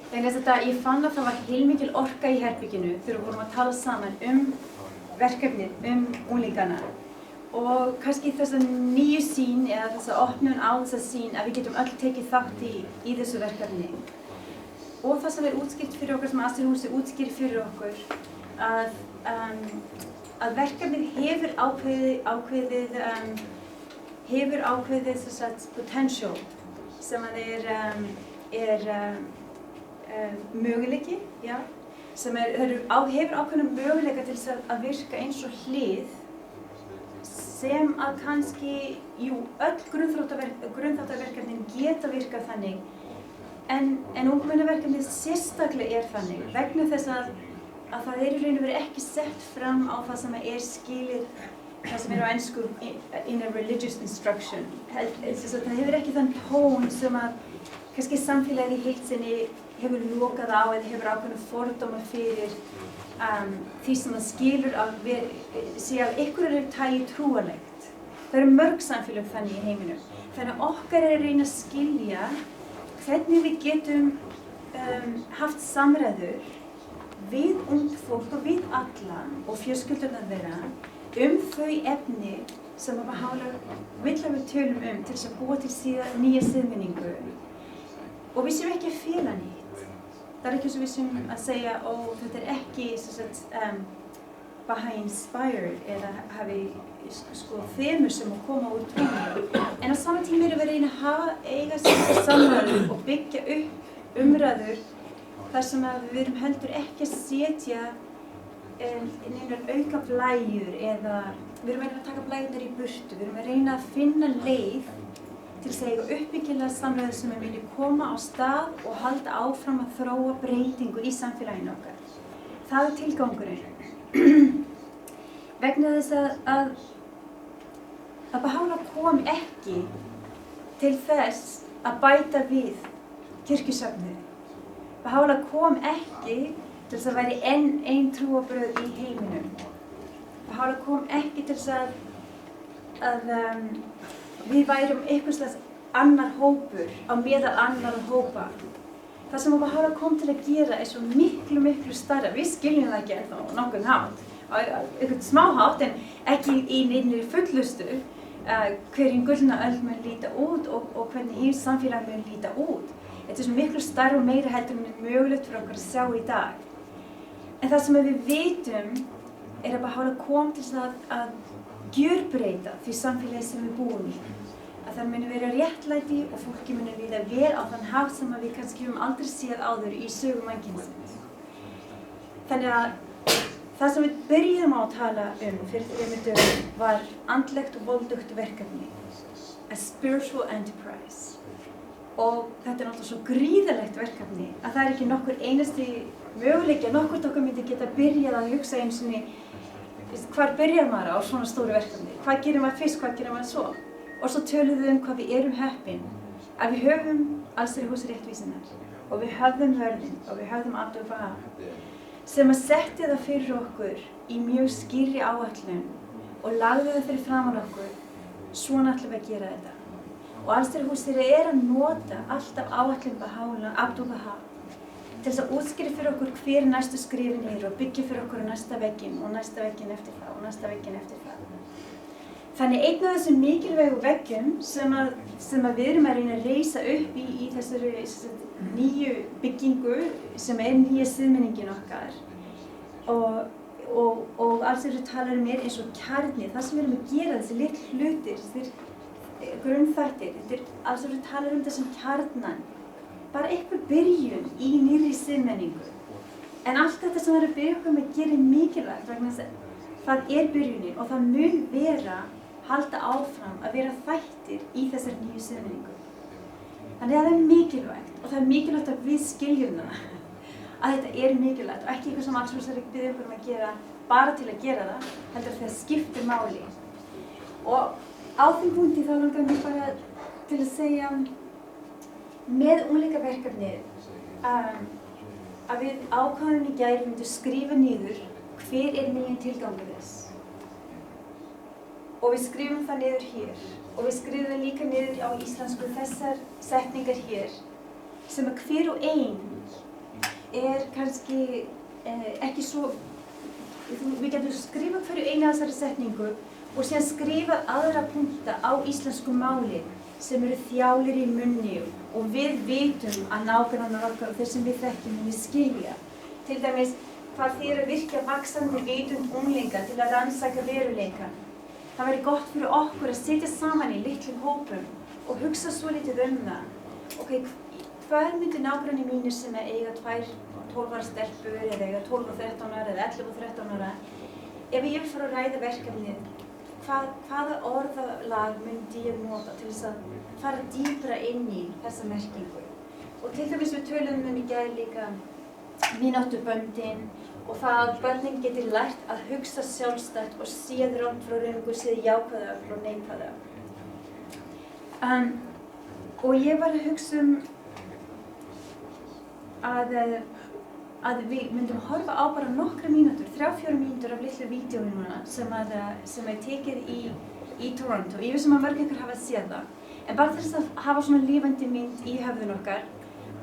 Vegna þess að ég fann að það var heilmikil orka í herbygginu þegar við vorum að tala saman verkefnið, unglingana. Og kannski þessa nýju sýn eða þessa opnun á þessa sýn að við getum öll tekið þátt í þessu verkefni. Og það sem útskýrt fyrir okkur, sem Asturhúsi útskýrir fyrir okkur, að verkefnið hefur ákveðið potential sem er möguleiki, já, sem hefur ákveðna möguleika til þess að virka eins og hlið sem að kannski, öll grunnþáttaverkefnin geta virkað þannig, en ungmennaverkefnið sérstaklega þannig, vegna þess að það í raun og veru ekki sett fram á það sem skilið, það sem á ensku in a religious instruction. Það hefur ekki þann tón sem að kannski samfélagið í heild sinni hefur lokað á eða hefur ákveðna fordóma fyrir því sem það skilur að sé að einhverju tagi trúarlegt. Það eru mörg samfélög þannig í heiminum. Þannig að okkar að reyna að skilja hvernig við getum haft samræður við ungt fólk og við alla og fjölskyldurnar þeirra þau efni sem að Bahá'í vill að við tölum til þess að búa til nýja siðmenningu. Og við séum ekki að fela nýtt. Það er ekki eins og við séum að segja, þetta er ekki Bahá'í inspired eða hafi tveimur sem að koma úr trúnni. En á sama tíma erum við að reyna að eiga samræður og byggja upp umræður þar sem að við erum heldur ekki að setja neinar auka blæjur eða við erum að reyna að taka blæjurnar í burtu. Við erum að reyna að finna leið til þess að eiga uppbyggilega samræður sem vilja koma á stað og halda áfram að þróa breytingu í samfélaginu okkar. Það er tilgangurinn. Vegna þess að Bahá'í kom ekki til þess að bæta við kirkjusöfnuði. Bahá'í kom ekki til þess að væri ein trúarbrögð í heiminum. Bahá'í kom ekki til þess að við værum einhvers annar hópur á meðal annarra hópa. Það sem Bahá'í kom til að gera svo miklu stærra. Við skiljum það ekki ennþá á nokkurn hátt, á einhvern smáhátt en ekki í neinni fullustu hverjum gullna öld mun líta út og hvernig samfélag mun líta út. Þetta svo miklu stærra og meira heldur en mögulegt fyrir okkur að sjá í dag. En það sem við vitum að Bahá'í kom til að gjörbreyta því samfélagi sem við búum í. Að það muni vera réttlæti og fólki muni líða vel á þann hátt sem við kannski höfum aldrei séð áður í sögu mannkynsins. Þannig að það sem við byrjuðum á að tala fyrir 3 dögum var andlegt og voldugt verkefni. A spiritual enterprise. Og þetta er náttúrulega svo gríðarlegt verkefni að það er ekki nokkur einasti möguleiki að nokkurt okkar myndi geta byrjað að hugsa einu sinni hvar byrjar maður á svona stóru verkefni? Hvað gerir maður fyrst, hvað gerir maður svo? Og svo töluðum við hvað við erum heppin, að við höfum allsherjarhús réttvísinnar og við höfðum vörðin og við höfðum andlega sem að setti það fyrir okkur í mjög skýrri áætlun og lagði það fyrir framan okkur, svona ætlum við að gera þetta. Og allsherjarhúsið að nota alltaf áætlun Bahá'í, Abdu'l-Bahá, til þess að útskýra fyrir okkur hver næstu skrifin og byggja fyrir okkur næsta vegginn og næsta vegginn eftir það og næsta vegginn eftir það. Þannig einn af þessum mikilvægu veggjum sem að við erum að reyna að reisa upp í þessari nýju byggingu sem nýja siðmenningin okkar og allsherjar talar eins og kjarni, það sem við erum að gera, þessi litlu hlutir, þessir grunnþættir, allsherjar talar þetta sem kjarnan. Bara einhver byrjun í nýrri siðmenningu. En allt þetta sem við erum að byrja okkur að gera mikilvægt vegna þess að það byrjunin og það mun halda áfram að vera þættir í þessari nýju siðmenningu. Þannig að það er mikilvægt og það er mikilvægt að við skiljum það að þetta mikilvægt og ekki eitthvað sem allsherjar biður okkur að gera bara til að gera það, heldur það skiptir máli. Og á þeim punkti þá langar mér bara til að segja með unglingaverkefnið að við ákváðum í gær myndum skrifa niður hver megin tilgangur þess. Og við skrifum það niður hér og við skrifum það líka niður á íslensku þessar setningar hér sem að hver og ein kannski ekki svo, við getum skrifað hverju eina þessari setningu og síðan skrifað aðra punkta á íslensku máli sem eru þjálir í munni og við vitum að nágrannar okkar og þeir sem við þekkjum muni skilja. Til dæmis hvað þýðir að virkja vaxandi vitund unglinga til að rannsaka veruleikann. Það væri gott fyrir okkur að sitja saman í litlum hópum og hugsa svolítið það. Ok, hvað myndi nágranni mínir sem eiga 12 ára stelpur eða eiga 12 og 13 ára eða 11 og 13 ára, ef ég vil fara að ræða verkefnið, hvaða orðalag myndi ég nota til þess að fara dýpra inn í þessa merkingu. Og til dæmis við töluðum í gær líka mínútuböndin og það að börnin geti lært að hugsa sjálfstætt og séð rangt frá röngu, séð jákvæða frá neikvæða. Og ég var að hugsa að við myndum horfa á bara nokkra mínútur, 3-4 mínútur af litlu vídeói núna sem tekið í Toronto. Ég veist að mörg ykkur hafa séð það. En bara til þess að hafa svona lifandi mynd í höfðun okkar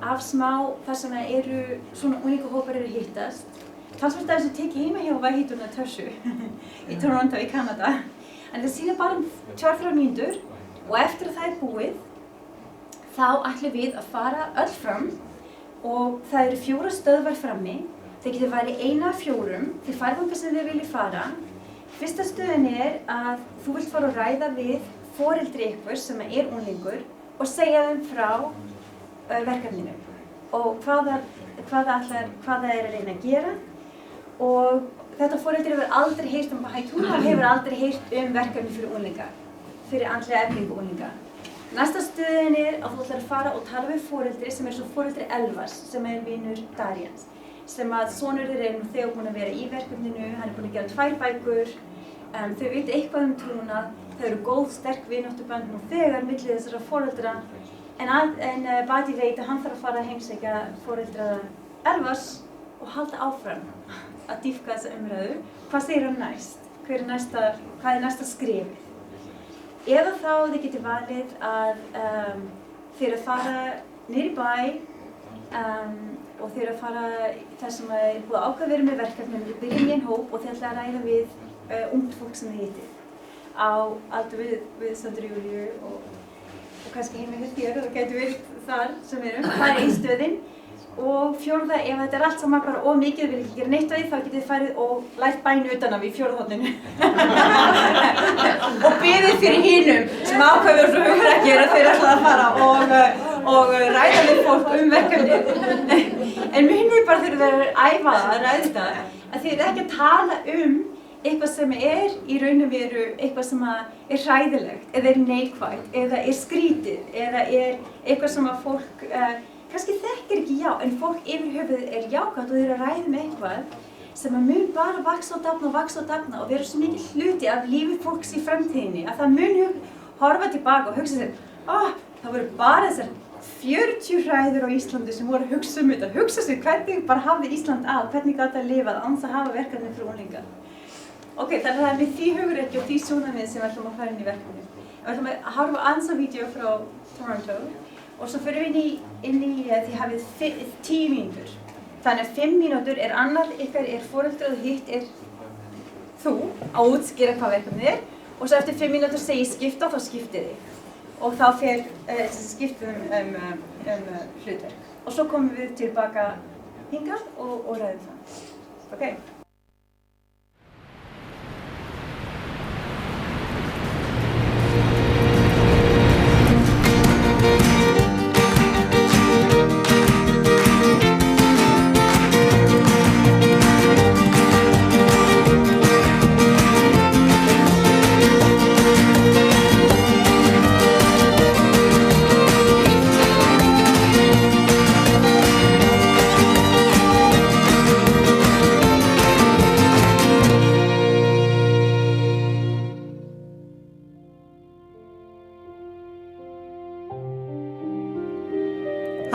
af smá þar sem eru svona unglingahópar eru hittast. Talsvert af þessu tekið heima hjá Væhítuna Tössu í Toronto í Kanada. En það sýnir bara 2-3 mínútur og eftir að það er búið þá ætlum við að fara öll fram og það eru 4 stöðvar frammi. Þeir getur valið eina af 4, þið farið þangað sem þið viljið fara. Fyrsta stöðin að þú vilt fara að ræða við foreldri ykkur sem unglingur og segja þeim frá verkefninu og hvað það er að reyna að gera. Og þetta foreldri hefur aldrei heyrt Bahá'í og hefur aldrei heyrt verkefni fyrir unglinga, fyrir andlega eflingu unglinga. Næsta stöðin að þú ætlar að fara og tala við foreldri sem svo foreldri Elvars, sem vinur Darjans, sem að sonur þeir nú þegar búin að vera í verkefninu, hann búin að gera 2 bækur, þau vita eitthvað trúnað, þau eru góð, sterk vináttubönd nú þegar milli þessara foreldra, en Badi veit að hann þarf að fara að heimsækja foreldra Elvars og halda áfram að dýpka þessa umræðu. Hvað segir hann næst? Hvað er næsta skrefið? Eða þá þið getið valið að þeir að fara niður í bæ og þeir að fara þar sem búið að ákveða verið með verkefnum. Þið byrjum í einn hóp og þið ætla að ræða við ungt fólk sem þið hitið á aldur við Söndru Júlíu og kannski heima hjá þér, það getur verið þar sem við erum. Það er ein stöðin. Og 4. ef þetta allt saman bara mikið, vil ekki gera neitt af því, þá getið þið farið og lært bæn utan af í 4. horninu. Og biðið fyrir hinum sem ákveður svo hugur að gera þeir ætla að fara og ræða við fólk verkefnið. En minnið bara þegar þið eru æfað að ræða þetta, að þið eru ekki að tala eitthvað sem í raun og veru eitthvað sem er hræðilegt, eða neikvætt, eða skrítið, eða eitthvað sem að fólk kannski þekkir ekki en fólk yfir höfuð jákvætt og þeir að ræða eitthvað sem að mun bara vaxa og dafna og vera svo mikið hluti af lífi fólks í framtíðinni að það mun horfa tilbaka og hugsa sér, það voru bara þessar 40 hræður á Íslandi sem voru að hugsa þetta, hugsa sér hvernig bara hafði Ísland hvernig gátt að lifa án þess að hafa verkefni fyrir unglinga. Ok, þannig að það er með því hugrekki og því sjónarmið sem við ætlum að fara inn í verkefni. Við ætlum að horfa aðeins á vídeó frá Toronto og svo fyrir við inn í því hafið 10 mínútur. Þannig að 5 mínútur annar ykkar foreldri og hitt þú að útskýra hvað verkefnið og svo eftir 5 mínútur segi skipta og þá skiptið þið. Og þá fer skiptum hlutverk. Og svo komum við tilbaka hingað og ræðum það. Ok?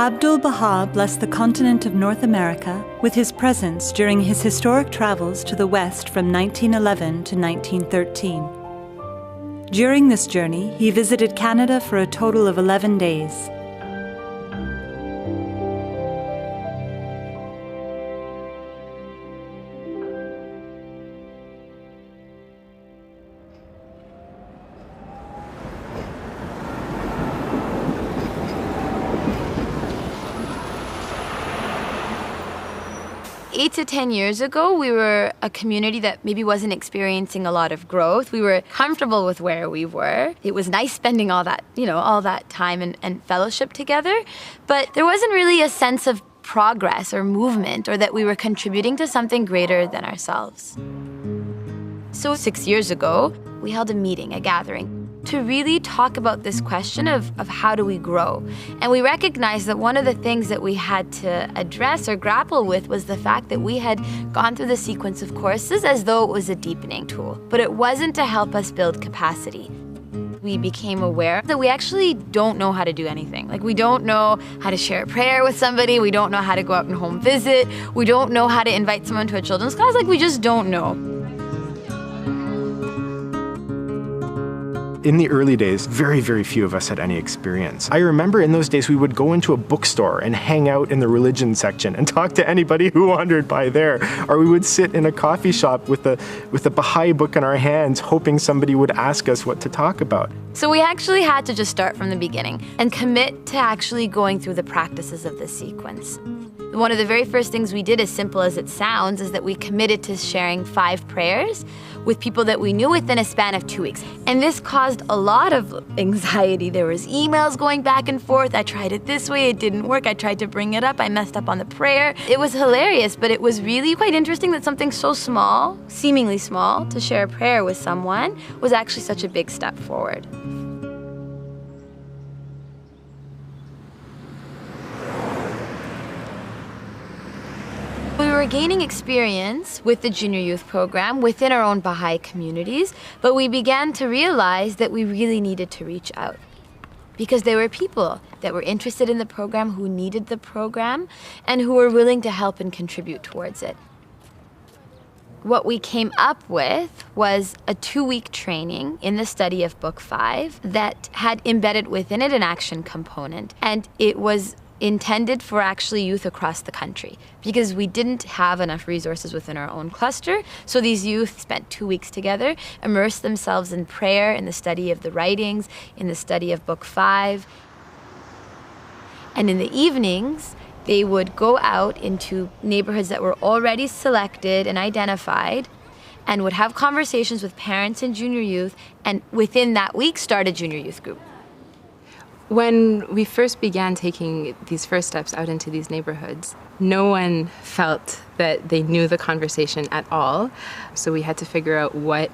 Abdu'l-Baha blessed the continent of North America with his presence during his historic travels to the West from 1911 to 1913. During this journey, he visited Canada for a total of 11 days. 8 to 10 years ago, we were a community that maybe wasn't experiencing a lot of growth. We were comfortable with where we were. It was nice spending all that time and fellowship together, but there wasn't really a sense of progress or movement, or that we were contributing to something greater than ourselves. So 6 years ago, we held a meeting, a gathering, to really talk about this question of how do we grow. And we recognized that one of the things that we had to address or grapple with was the fact that we had gone through the sequence of courses as though it was a deepening tool, but it wasn't to help us build capacity. We became aware that we actually don't know how to do anything. Like, we don't know how to share a prayer with somebody, we don't know how to go out and home visit, we don't know how to invite someone to a children's class, like we just don't know. In the early days, very, very few of us had any experience. I remember in those days we would go into a bookstore and hang out in the religion section and talk to anybody who wandered by there. Or we would sit in a coffee shop with a Bahá'í book in our hands, hoping somebody would ask us what to talk about. So we actually had to just start from the beginning and commit to actually going through the practices of the sequence. One of the very first things we did, as simple as it sounds, is that we committed to sharing 5 prayers with people that we knew within a span of 2 weeks. And this caused a lot of anxiety. There was emails going back and forth. I tried it this way, it didn't work. I tried to bring it up, I messed up on the prayer. It was hilarious, but it was really quite interesting that something so small, seemingly small, to share a prayer with someone was actually such a big step forward. We were gaining experience with the junior youth program within our own Baha'i communities, but we began to realize that we really needed to reach out, because there were people that were interested in the program, who needed the program, and who were willing to help and contribute towards it. What we came up with was a 2-week training in the study of Book 5 that had embedded within it an action component, and it was intended for actually youth across the country, because we didn't have enough resources within our own cluster. So these youth spent 2 weeks together, immersed themselves in prayer, in the study of the writings, in the study of Book 5. And in the evenings, they would go out into neighborhoods that were already selected and identified, and would have conversations with parents and junior youth, and within that week start a junior youth group. When we first began taking these first steps out into these neighborhoods, no one felt that they knew the conversation at all. So we had to figure out, what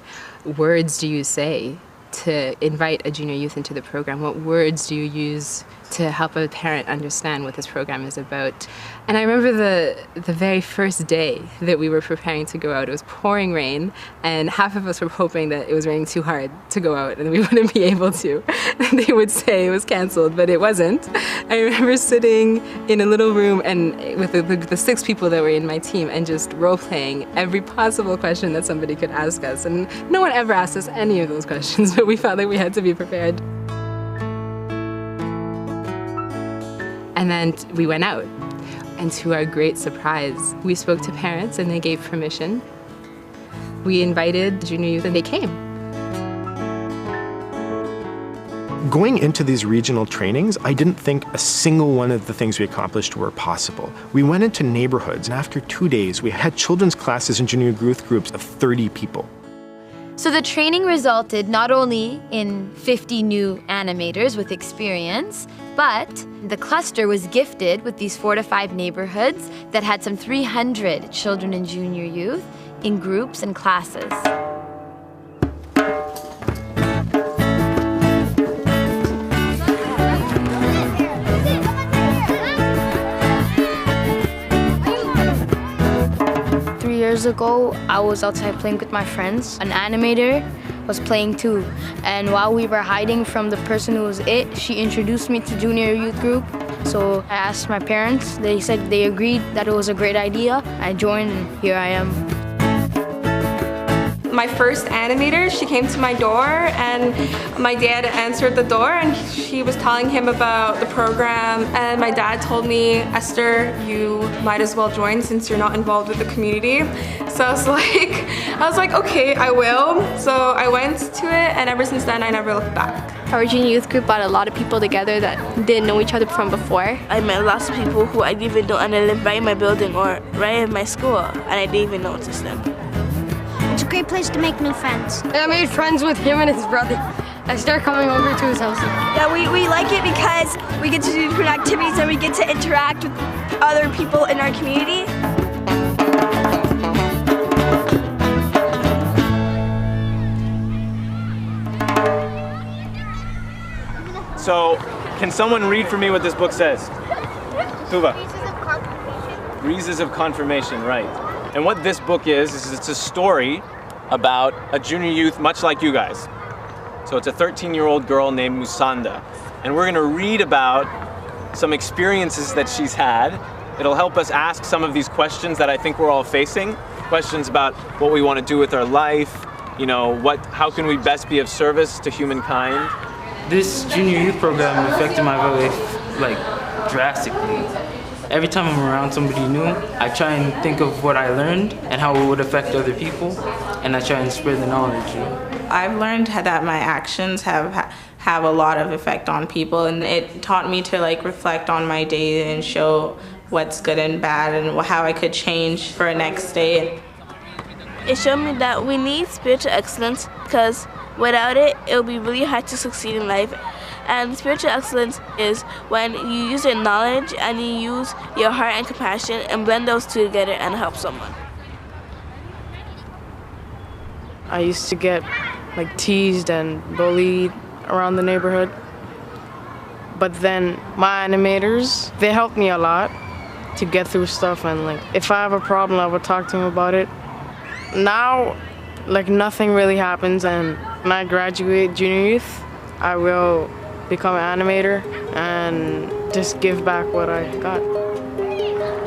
words do you say to invite a junior youth into the program? What words do you use to help a parent understand what this program is about? And I remember the very first day that we were preparing to go out, it was pouring rain, and half of us were hoping that it was raining too hard to go out and we wouldn't be able to. And they would say it was canceled, but it wasn't. I remember sitting in a little room and with the 6 people that were in my team, and just role-playing every possible question that somebody could ask us. And no one ever asked us any of those questions, but we felt like we had to be prepared. And then we went out, and to our great surprise, we spoke to parents and they gave permission. We invited junior youth and they came. Going into these regional trainings, I didn't think a single one of the things we accomplished were possible. We went into neighborhoods, and after 2 days, we had children's classes and junior youth groups of 30 people. So the training resulted not only in 50 new animators with experience, but the cluster was gifted with these 4 to 5 neighborhoods that had some 300 children and junior youth in groups and classes. 3 years ago, I was outside playing with my friends. An animator was playing too. And while we were hiding from the person who was it, she introduced me to junior youth group. So I asked my parents. They said they agreed that it was a great idea. I joined, and here I am. My first animator, she came to my door and my dad answered the door and she was telling him about the program, and my dad told me, Esther, you might as well join since you're not involved with the community. So I was like, okay, I will. So I went to it, and ever since then I never looked back. Our junior youth group brought a lot of people together that didn't know each other from before. I met lots of people who I didn't even know, and they lived right in my building or right in my school, and I didn't even notice them. It's a great place to make new friends. I made friends with him and his brother. I started coming over to his house. Yeah, we like it because we get to do different activities and we get to interact with other people in our community. So, can someone read for me what this book says? Tuva. Breezes of Confirmation, right. And what this book is it's a story about a junior youth much like you guys. So it's a 13-year-old girl named Musanda. And we're gonna read about some experiences that she's had. It'll help us ask some of these questions that I think we're all facing. Questions about what we wanna do with our life, you know, how can we best be of service to humankind? This junior youth program affected my life, like, drastically. Every time I'm around somebody new, I try and think of what I learned and how it would affect other people, and I try and spread the knowledge. I've learned that my actions have a lot of effect on people, and it taught me to like reflect on my day and show what's good and bad and how I could change for next day. It showed me that we need spiritual excellence because without it, it'll be really hard to succeed in life. And spiritual excellence is when you use your knowledge and you use your heart and compassion and blend those two together and help someone. I used to get like teased and bullied around the neighborhood. But then my animators, they helped me a lot to get through stuff, and like if I have a problem, I would talk to them about it. Now, like nothing really happens, and when I graduate junior youth, I will become an animator and just give back what I got.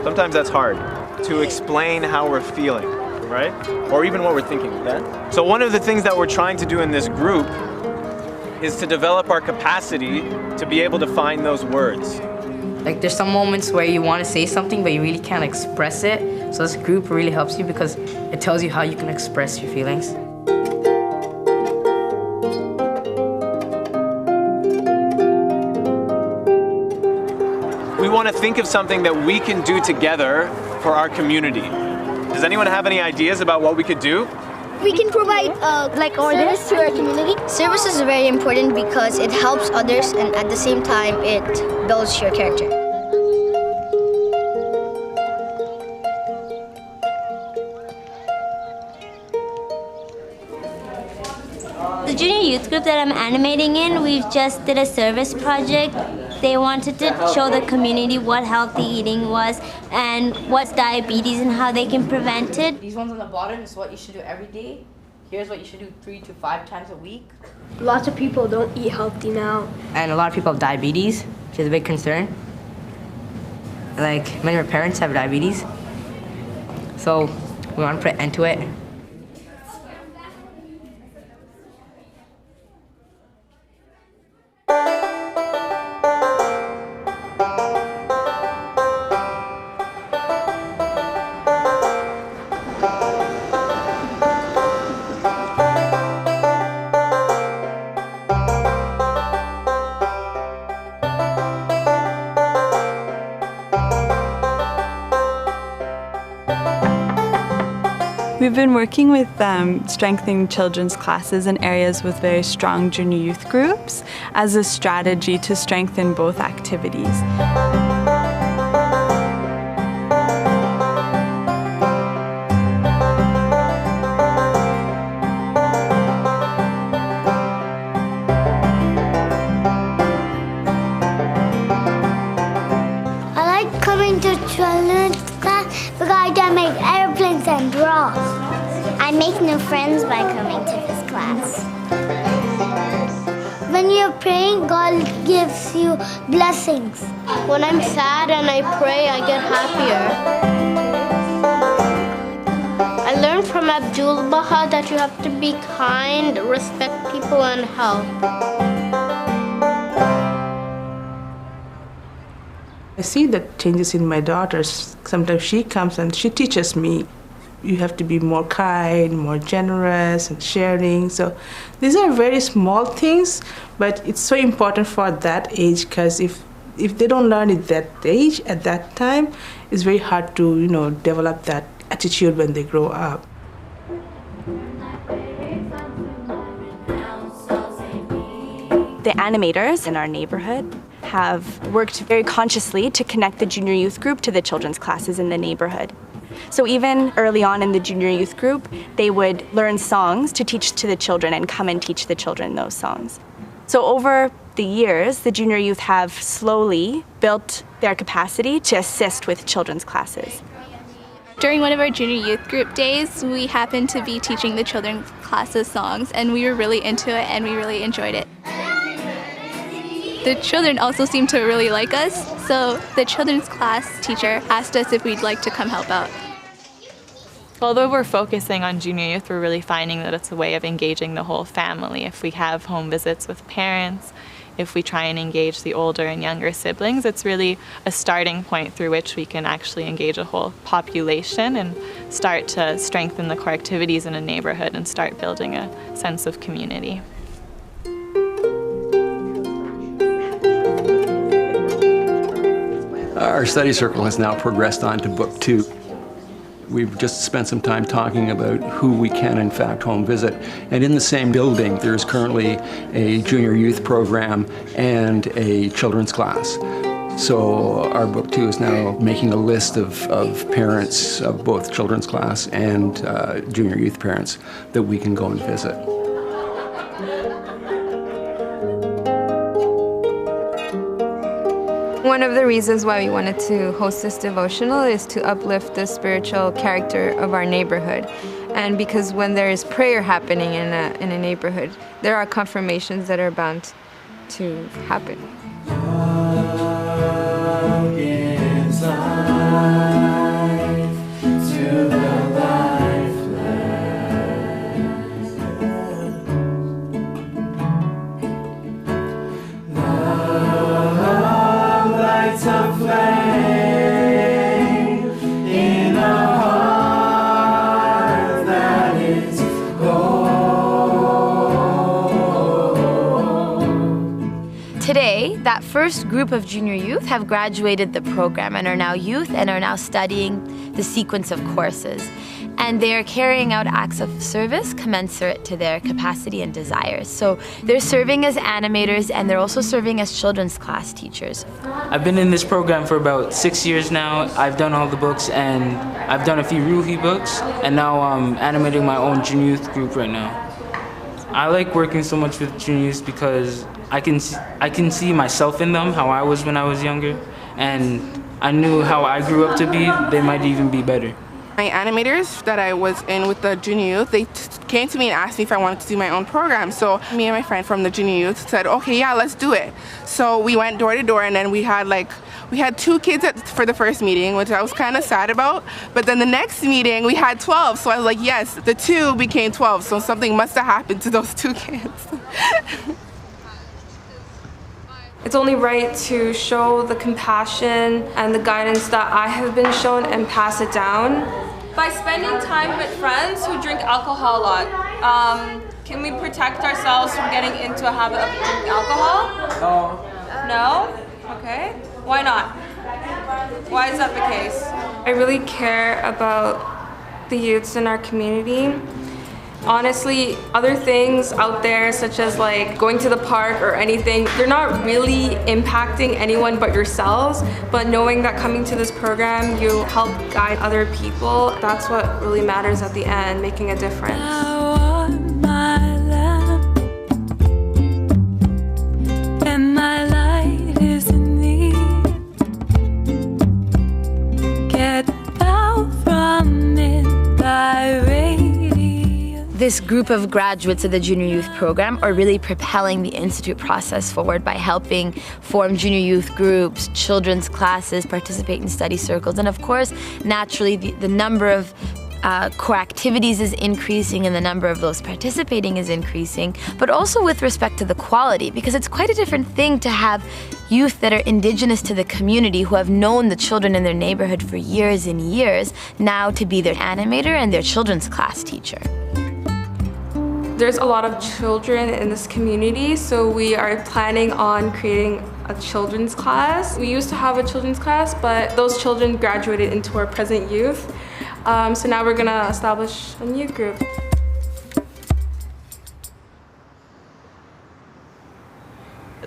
Sometimes that's hard to explain how we're feeling, right? Or even what we're thinking, okay? So one of the things that we're trying to do in this group is to develop our capacity to be able to find those words. Like there's some moments where you want to say something but you really can't express it. So this group really helps you because it tells you how you can express your feelings. We want to think of something that we can do together for our community. Does anyone have any ideas about what we could do? We can provide like service to our community. Service is very important because it helps others, and at the same time it builds your character. The junior youth group that I'm animating in, we just did a service project. They wanted to show the community what healthy eating was and what's diabetes and how they can prevent it. These ones on the bottom is what you should do every day. Here's what you should do 3 to 5 times a week. Lots of people don't eat healthy now. And a lot of people have diabetes, which is a big concern. Like many of our parents have diabetes. So we want to put an end to it. We've been working with strengthening children's classes in areas with very strong junior youth groups as a strategy to strengthen both activities. I like coming to children's class because I can make airplanes and draw. I make new friends by coming to this class. When you're praying, God gives you blessings. When I'm sad and I pray, I get happier. I learn from my Jul Baha that you have to be kind, respect people, and help. I see the changes in my daughters. Sometimes she comes and she teaches me, you have to be more kind, more generous and sharing. So these are very small things, but it's so important for that age, because if they don't learn at that age, at that time, it's very hard to, develop that attitude when they grow up. The animators in our neighborhood have worked very consciously to connect the junior youth group to the children's classes in the neighborhood. So even early on in the junior youth group, they would learn songs to teach to the children and come and teach the children those songs. So over the years, the junior youth have slowly built their capacity to assist with children's classes. During one of our junior youth group days, we happened to be teaching the children's classes songs, and we were really into it and we really enjoyed it. The children also seemed to really like us, so the children's class teacher asked us if we'd like to come help out. Although we're focusing on junior youth, we're really finding that it's a way of engaging the whole family. If we have home visits with parents, if we try and engage the older and younger siblings, it's really a starting point through which we can actually engage a whole population and start to strengthen the core activities in a neighborhood and start building a sense of community. Our study circle has now progressed on to book 2. We've just spent some time talking about who we can in fact home visit. And in the same building, there's currently a junior youth program and a children's class. So our book 2 is now making a list of parents of both children's class and junior youth parents that we can go and visit. One of the reasons why we wanted to host this devotional is to uplift the spiritual character of our neighborhood. And because when there is prayer happening in a neighborhood, there are confirmations that are bound to happen. Today, that first group of junior youth have graduated the program and are now youth and are now studying the sequence of courses. And they are carrying out acts of service commensurate to their capacity and desires. So they're serving as animators and they're also serving as children's class teachers. I've been in this program for about 6 years now. I've done all the books and I've done a few Ruhi books, and now I'm animating my own junior youth group right now. I like working so much with junior youth because I can see myself in them, how I was when I was younger, and I knew how I grew up to be. They might even be better. My animators that I was in with the junior youth, they came to me and asked me if I wanted to do my own program. So me and my friend from the junior youth said, okay, yeah, let's do it. So we went door to door, and then we had 2 kids for the first meeting, which I was kind of sad about. But then the next meeting, we had 12. So I was like, yes, the 2 became 12. So something must have happened to those 2 kids. It's only right to show the compassion and the guidance that I have been shown and pass it down. By spending time with friends who drink alcohol a lot, can we protect ourselves from getting into a habit of drinking alcohol? No. No? Okay. Why not? Why is that the case? I really care about the youths in our community. Honestly, other things out there, such as going to the park or anything, they're not really impacting anyone but yourselves. But knowing that coming to this program, you help guide other people, that's what really matters at the end, making a difference. And my light is in thee. Get out from it thy radiance. This group of graduates of the junior youth program are really propelling the institute process forward by helping form junior youth groups, children's classes, participate in study circles, and of course, naturally, the number of core activities is increasing and the number of those participating is increasing, but also with respect to the quality, because it's quite a different thing to have youth that are indigenous to the community who have known the children in their neighborhood for years and years, now to be their animator and their children's class teacher. There's a lot of children in this community, so we are planning on creating a children's class. We used to have a children's class, but those children graduated into our present youth. So now we're gonna establish a new group.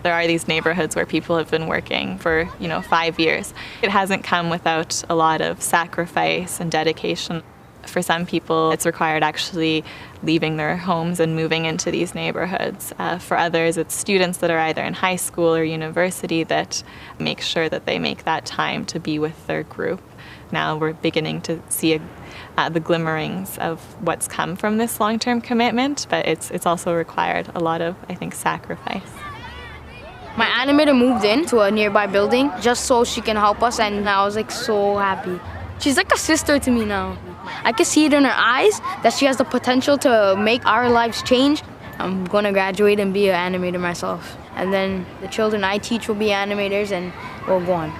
There are these neighborhoods where people have been working for, 5 years. It hasn't come without a lot of sacrifice and dedication. For some people, it's required actually leaving their homes and moving into these neighborhoods. For others, it's students that are either in high school or university that make sure that they make that time to be with their group. Now we're beginning to see the glimmerings of what's come from this long-term commitment, but it's also required a lot of, I think, sacrifice. My animator moved in to a nearby building just so she can help us, and I was so happy. She's like a sister to me now. I can see it in her eyes that she has the potential to make our lives change. I'm gonna graduate and be an animator myself. And then the children I teach will be animators and we'll go on.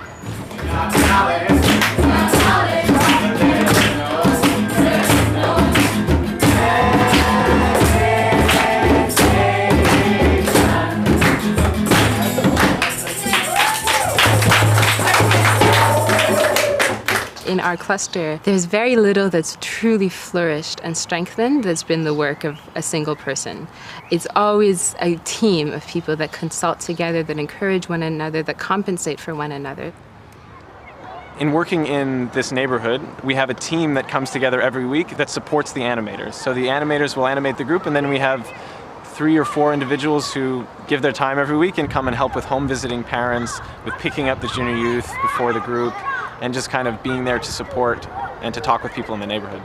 In our cluster, there's very little that's truly flourished and strengthened that's been the work of a single person. It's always a team of people that consult together, that encourage one another, that compensate for one another. In working in this neighborhood, we have a team that comes together every week that supports the animators. So the animators will animate the group, and then we have 3 or 4 individuals who give their time every week and come and help with home visiting parents, with picking up the junior youth before the group, and just kind of being there to support and to talk with people in the neighborhood.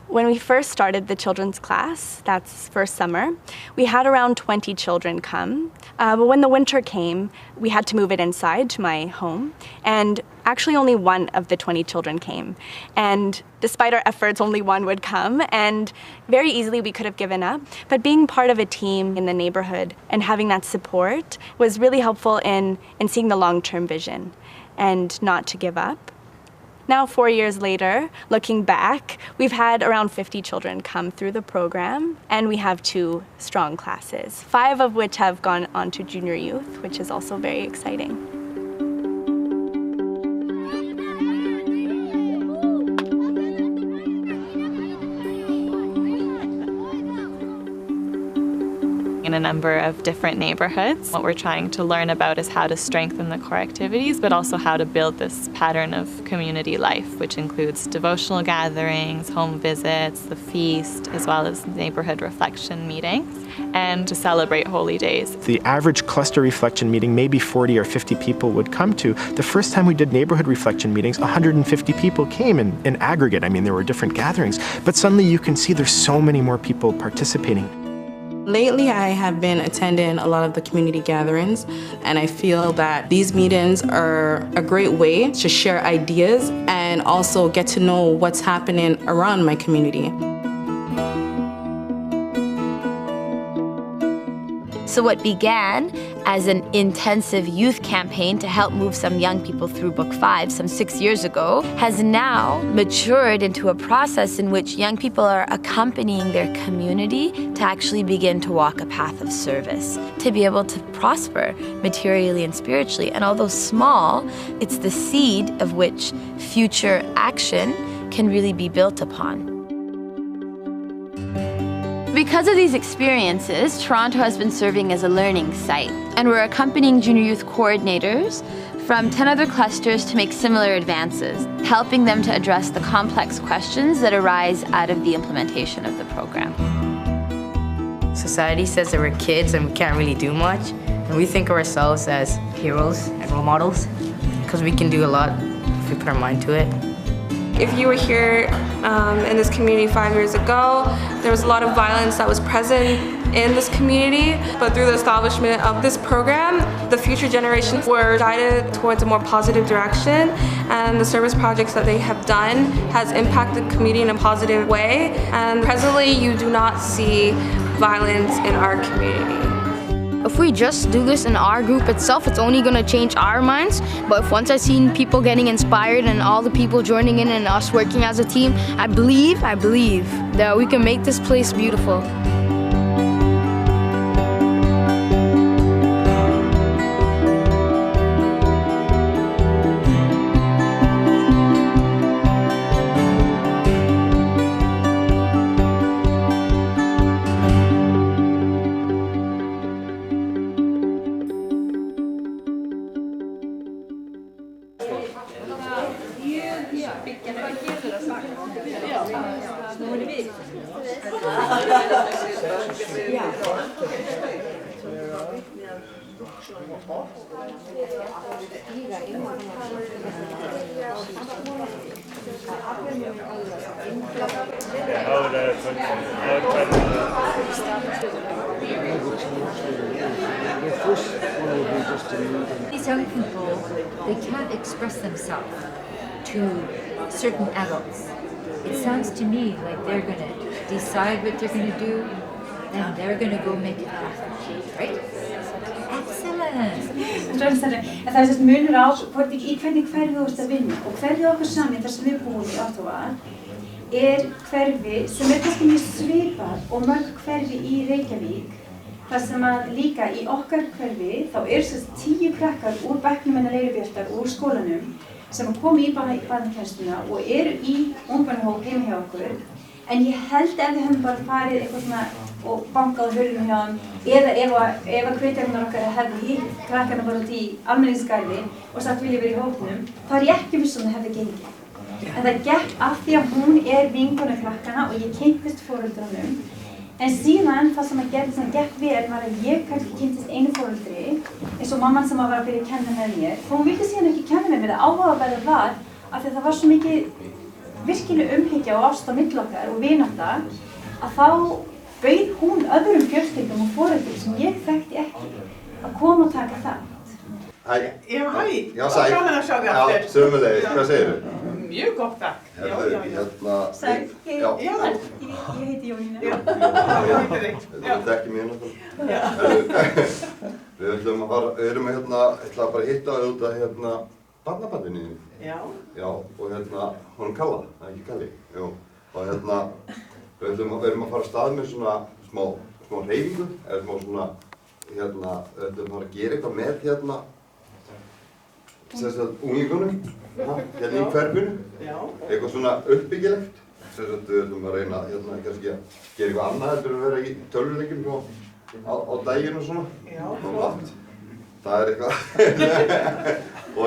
When we first started the children's class, that's first summer, we had around 20 children come. But when the winter came, we had to move it inside to my home. And actually only one of the 20 children came. And despite our efforts, only one would come. And very easily we could have given up. But being part of a team in the neighborhood and having that support was really helpful in seeing the long-term vision and not to give up. Now, 4 years later, looking back, we've had around 50 children come through the program, and we have 2 strong classes, 5 of which have gone on to junior youth, which is also very exciting. In a number of different neighborhoods. What we're trying to learn about is how to strengthen the core activities, but also how to build this pattern of community life, which includes devotional gatherings, home visits, the feast, as well as neighborhood reflection meetings, and to celebrate holy days. The average cluster reflection meeting, maybe 40 or 50 people would come to. The first time we did neighborhood reflection meetings, 150 people came in aggregate. I mean, there were different gatherings, but suddenly you can see there's so many more people participating. Lately, I have been attending a lot of the community gatherings, and I feel that these meetings are a great way to share ideas and also get to know what's happening around my community. So what began as an intensive youth campaign to help move some young people through Book 5 some 6 years ago has now matured into a process in which young people are accompanying their community to actually begin to walk a path of service, to be able to prosper materially and spiritually. And although small, it's the seed of which future action can really be built upon. Because of these experiences, Toronto has been serving as a learning site, and we're accompanying junior youth coordinators from 10 other clusters to make similar advances, helping them to address the complex questions that arise out of the implementation of the program. Society says that we're kids and we can't really do much, and we think of ourselves as heroes and role models because we can do a lot if we put our mind to it. If you were here in this community 5 years ago, there was a lot of violence that was present in this community, but through the establishment of this program, the future generations were guided towards a more positive direction, and the service projects that they have done has impacted the community in a positive way, and presently you do not see violence in our community. If we just do this in our group itself, it's only going to change our minds. But if once I've seen people getting inspired and all the people joining in and us working as a team, I believe that we can make this place beautiful. These young people, they can't express themselves to certain adults. It sounds to me like they're going to decide what they're going to do, and they're going to go make it happen, right? Excellent! Það er munur á í hvernig hverfi þú ert að vinna, og hverfið okkar saman þar sem við búum í Ottawa er hverfi sem er kannski mjög svipað og mörg hverfi í Reykjavík, þar sem að líka í okkar hverfi þá eru 10 krakkar úr bekknum hennar Leirubjartar úr skólanum sem komu í barnakennsluna og eru í ungbarnahóp heima hjá okkur. En ég held ef við höfum bara farið eitthvað svona og bankað á hurðum hjá þeim, eða ef hvetjarnar okkar hefði hitt krakkarna bara út í almenningsgarði og sagt vilja vera í hópnum, þá er ég ekki viss það hefði gengið. En það gekk af því að hún er vinkona krakkana og ég kynntist foreldrunum. En síðan það sem gekk vel var að ég kannski kynntist einu foreldri, eins og mamman sem var að byrja að kenna með mér. Og hún vildi síðan ekki kenna með mér, það áhugaverða var af því að það var svo mikið virkileg umhyggja og ást á milli okkar og vinátta að þá bauð hún öðrum fjölskyldum og foreldrum sem ég þekkti ekki að koma og taka þátt. Hæ. Já, hæ. Já, sæl. Gaman að sjá þig aftur. Já, sömuleiðis. Hvað segirðu? Mjög gott, takk. Sæl. Já. Ég heiti Jóhanna. Þú þekkir mig náttúrulega. Við ætlum bara að hitta þér út að barnabandinu þínu. Já. Já, og honum Kalla, það er ekki Kalli. Jú. Og við erum að fara af stað með svona smá hreyfingu, eða smá svona, við ætlum að fara að gera eitthvað með unglingunum, í hverfinu. Já. Eitthvað svona uppbyggilegt. Við ætlum að reyna kannski að gera eitthvað annað heldur en að vera í tölvuleikjum á daginn og svona. Já, flott. Það er eitthvað. Og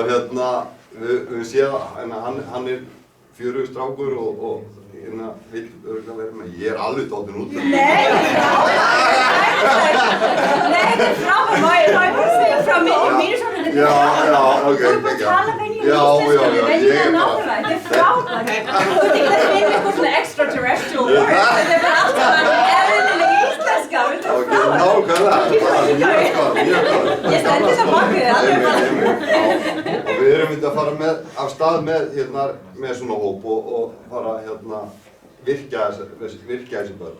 við séum að hann er 40 strákur og vill örgulega vera með. Ég er alveg dóttin út. Nei, þetta er frábært. Má ég bara segja frá mínu svona? Já, ok. Þú er bara að tala venjulega íslensku, venjulega náttúrulega. Þetta er frábært. Þú ert ekki að finna eitthvað svona extraterrestrial word. Þetta er bara alltaf eðlileg íslenska. Ok, nákvæmlega. Mjög góð. Ég stendur það bak við þig, alveg bara. Og við erum að fara af stað með svona hóp og fara virkja þessi börn.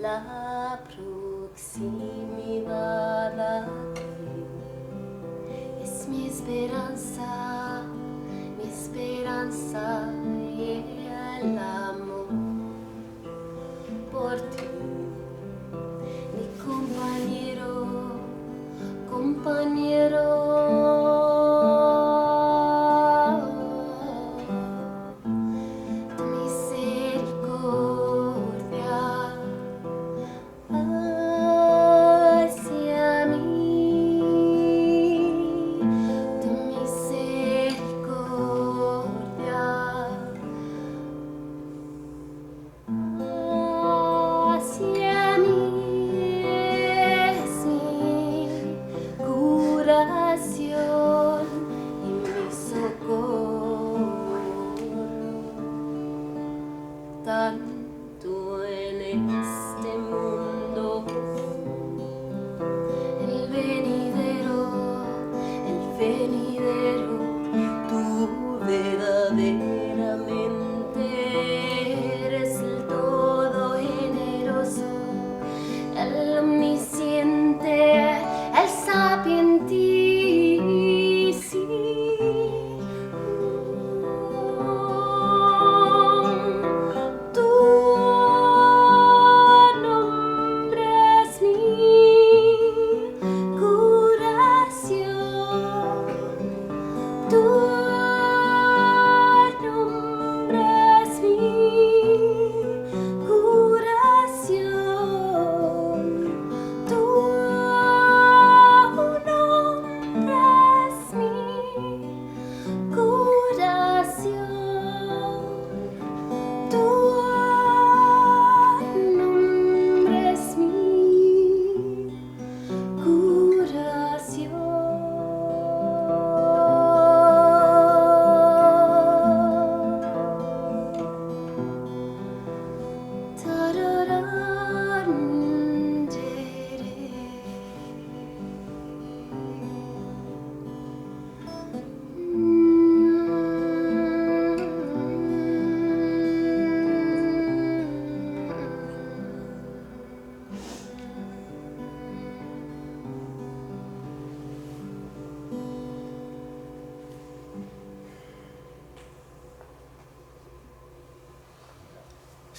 la proximidad a ti es mi esperanza y el amor por ti, mi compañero.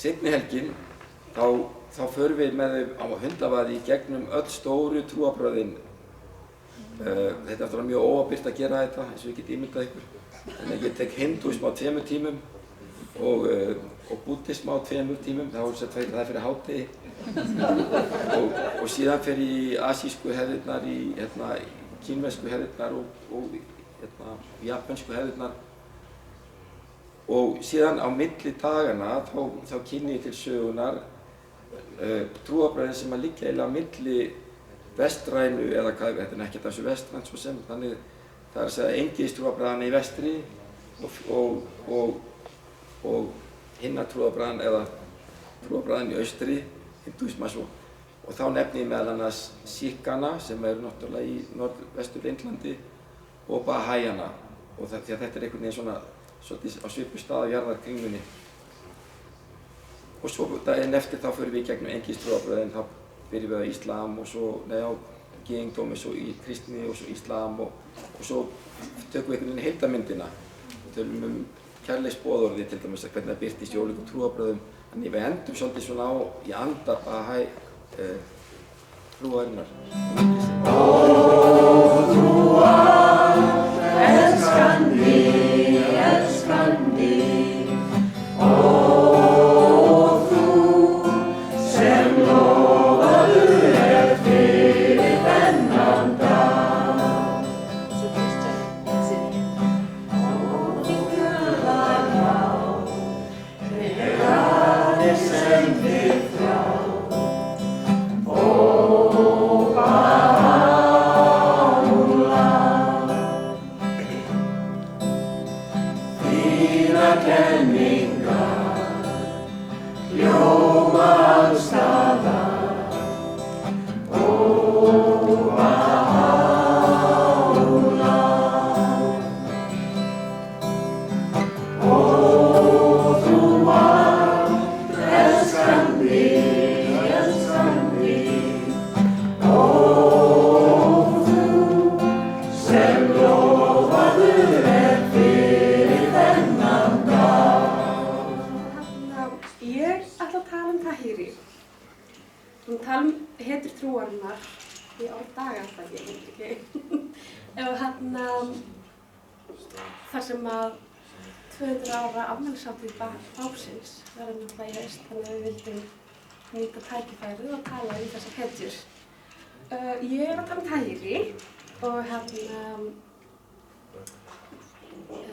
Seinni helgin, þá förum við með þau á hundavaði í gegnum öll stóru trúarbrögðin. Þetta er náttúrulega mjög óábyrgt að gera þetta, eins og ég get ímyndað ykkur. En ég tek hindúism á 2 tímum og búddism á 2 tímum, það er fyrir hádegi. Og síðan fer ég í asísku hefðirnar, í kínversku hefðirnar og japansku hefðirnar. Og síðan á milli dagana þá kynni ég til sögunar trúarbrögðin sem að liggja eiginlega á milli vestrænu, eða hvað, þetta er ekkert þessu vestrænt svo sem, þannig það er að segja engiðstrúarbragðana í vestri og hinna trúarbragðan eða trúarbragðan í austri, hindúismas og þá nefni ég meðal annars Sikhana sem eru náttúrulega í norðvestur Indlandi og Bahá'íana og því að þetta er einhvern veginn svona svolítið á svipuð stað á jarðarkringlunni. Og svo daginn eftir þá förum við í gegnum engiðstrúarbrögðin, þá byrjum við á Íslam og svo, gyðingdómi, svo í kristni og svo Íslam og svo tökum við einhvern veginn heildarmyndina og tölum kærleiksboðorðið til dæmis að hvernig það birtist í ólíkum trúarbrögðum. Þannig við endum svolítið svona í anda Bahá'í trúarinnar. Ó trúar, elskandi, ó þú sem lofaður fyrir þennan dag. Ó þú guðar má, þegar sem þig frá. Ó kenningar ljóma alls staðar. Ó Bahá'í, ó þú art elskandi. Ég ætla að tala Tahiri. Hún tala hetjur trúarinnar í daga alltaf ekki. Og þar sem að 200 ára afmælishátíð bápsins verður náttúrulega í haust, þannig að við vildum nýta tækifærið og tala þessar hetjur. Ég að tala Tahiri og hún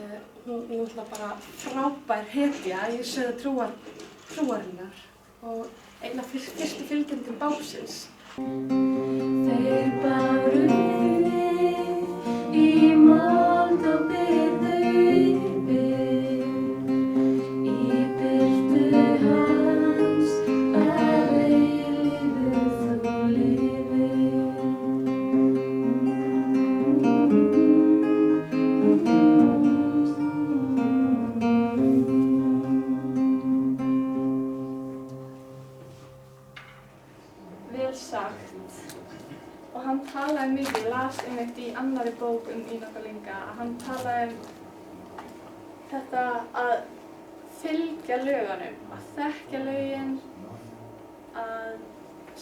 er náttúrulega bara frábær hetja í sögu trúarinnar og einn af fyrstu fylgjendum bápsins. Þeir báru í mold og byrðu í birtu hans að eilífu þú lifir. Vel sagt. Og hann talaði mikið, las einmitt í annarri bók unglinga, hann talaði þetta að fylgja lögunum, að þekkja lögin, að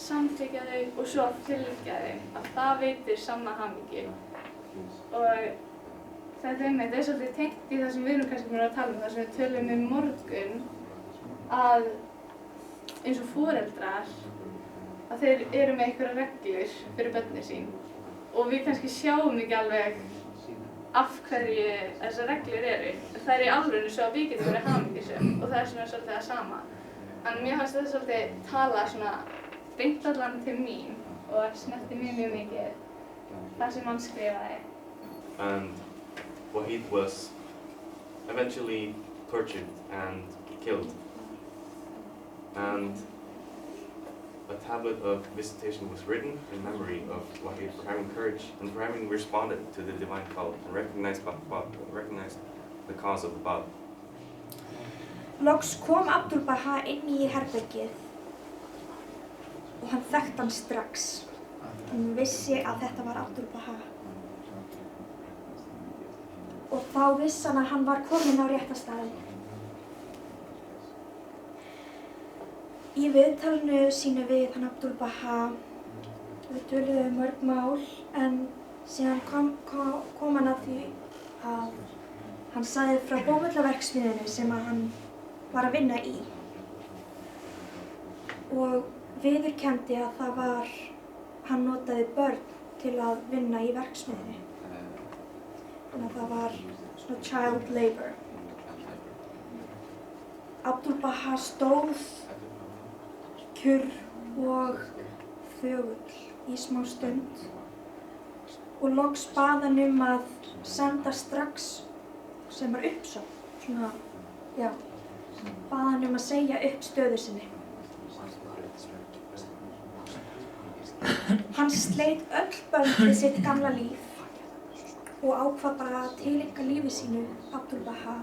samþykkja þau og svo að fylgja þau, að það veitir sanna hamingju. Og þetta einmitt svolítið tengt í það sem við erum kannski búin að tala það sem við tölum morgun, að eins og foreldrar, að þeir eru með einhverja reglur fyrir börnin sín og við kannski sjáum ekki alveg af hverju þessar reglur eru. Það er í alvörinu svo að við getum verið hamingjusöm og það er svona svolítið það sama. En mér fannst þetta svolítið tala svona beint allan til mín og snerti mig mjög mikið það sem hann skrifaði. And Wahid was eventually tortured and killed. And a tablet of visitation was written in memory of Wahid for having courage and for having responded to the divine call and recognized the cause of the Bab. Loks kom Abdul Baha inn í herbergið og hann þekkti hann strax. Hann vissi að þetta var Abdul Baha. Og þá vissi hann að hann var kominn á rétta staðinn. Í viðtalinu sínu við hann Abdul Baha, við töluðum mörg mál, en síðan kom hann að því að hann sagði frá bómullaverksmiðjunni sem að hann var að vinna í. Og viðurkenndi að það var, hann notaði börn til að vinna í verksmiðjunni. Þannig að það var svona child labor. Abdul Baha stóð kjurr og þögull í smá stund og loks bað hann að senda strax, sem var uppsögn, svona, já, bað hann að segja upp stöðu sinni. Hann sleit öll bönd við sitt gamla líf og ákvað bara að tileinka lífi sínu Abdul Baha,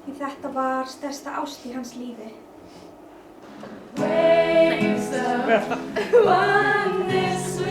því þetta var stærsta ást í hans lífi. Waves of oneness